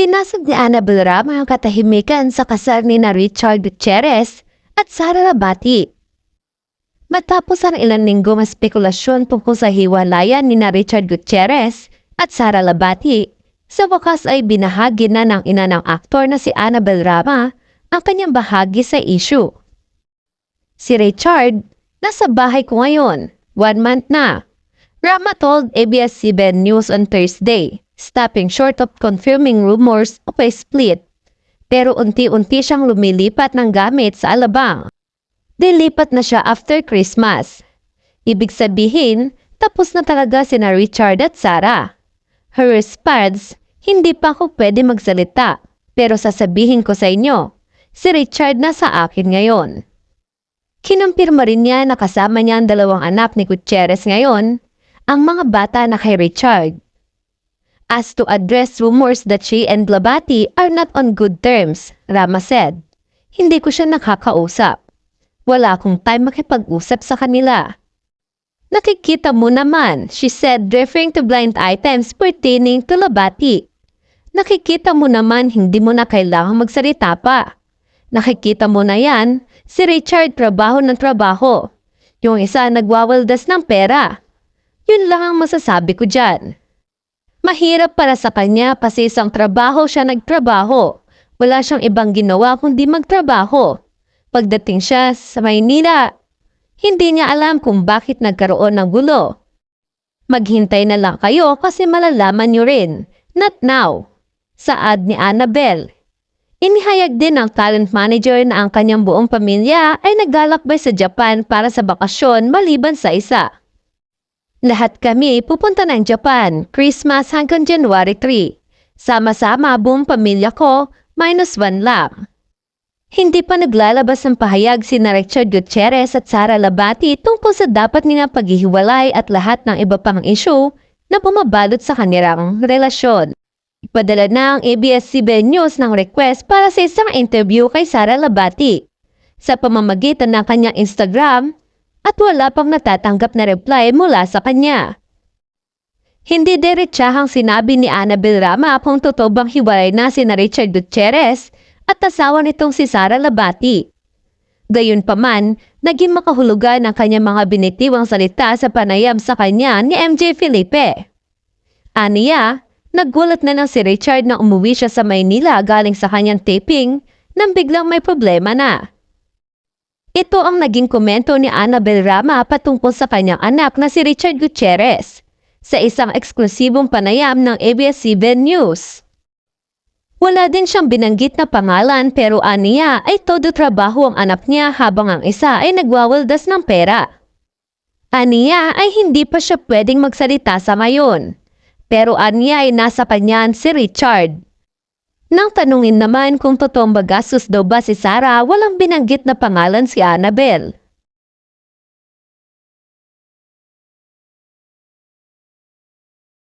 Pinasok ni Annabel Rama ang katahimikan sa kasal ni na Richard Gutierrez at Sara Labati. Matapos ang ilang linggo ng spekulasyon tungkol sa hiwalayan ni na Richard Gutierrez at Sara Labati, sa wakas ay binahagi na ng ina ng aktor na si Annabel Rama ang kanyang bahagi sa issue. Si Richard, nasa bahay ko ngayon, 1 month na. Rama told ABS-CBN News on Thursday, stopping short of confirming rumors of a split. Pero unti-unti siyang lumilipat ng gamit sa Alabang. Dilipat na siya after Christmas. Ibig sabihin, tapos na talaga sina Richard at Sara. Her response, hindi pa ako pwede magsalita, pero sasabihin ko sa inyo, si Richard na sa akin ngayon. Kinumpirma rin niya na kasama niya ang 2 anak ni Gutierrez ngayon, ang mga bata na kay Richard. As to address rumors that she and Labati are not on good terms, Rama said, hindi ko siya nakakausap. Wala akong time makipag-usap sa kanila. Nakikita mo naman, she said referring to blind items pertaining to Labati. Nakikita mo naman hindi mo na kailangang magsalita pa. Nakikita mo na yan, si Richard trabaho ng trabaho. Yung isa nagwawaldas ng pera. Yun lang ang masasabi ko dyan. Mahirap para sa kanya kasi isang trabaho siya nagtrabaho. Wala siyang ibang ginawa kundi magtrabaho. Pagdating siya sa Maynila, hindi niya alam kung bakit nagkaroon ng gulo. Maghintay na lang kayo kasi malalaman niyo rin. Not now. Saad ni Annabel. Inihayag din ng talent manager na ang kanyang buong pamilya ay naglalakbay sa Japan para sa bakasyon maliban sa isa. Lahat kami pupunta ng Japan, Christmas hanggang January 3. Sama-sama buong pamilya ko, -1 lang. Hindi pa naglalabas ng pahayag si Richard Gutierrez at Sara Labati tungkol sa dapat nilang paghihiwalay at lahat ng iba pang issue na bumabalot sa kanilang relasyon. Ipadala na ang ABS-CBN News ng request para sa isang interview kay Sara Labati sa pamamagitan ng kanyang Instagram at wala pang natatanggap na reply mula sa kanya. Hindi diretsahang sinabi ni Annabel Rama kung totoo bang hiwalay na si Richard Gutierrez at asawa nitong si Sara Labati. Gayunpaman, naging makahulugan ang kanyang mga binitiwang salita sa panayam sa kanya ni MJ Felipe. Aniya, naggulat na ng si Richard na umuwi siya sa Maynila galing sa kanyang taping nang biglang may problema na. Ito ang naging komento ni Annabel Rama patungkol sa kanyang anak na si Richard Gutierrez sa isang eksklusibong panayam ng ABS-CBN News. Wala din siyang binanggit na pangalan pero aniya ay todo trabaho ang anak niya habang ang isa ay nagwawaldas ng pera. Aniya ay hindi pa siya pwedeng magsalita sa ngayon, pero aniya ay nasa kanyan si Richard. Nang tanungin naman kung totoong magastos daw ba si Sara, walang binanggit na pangalan si Annabel.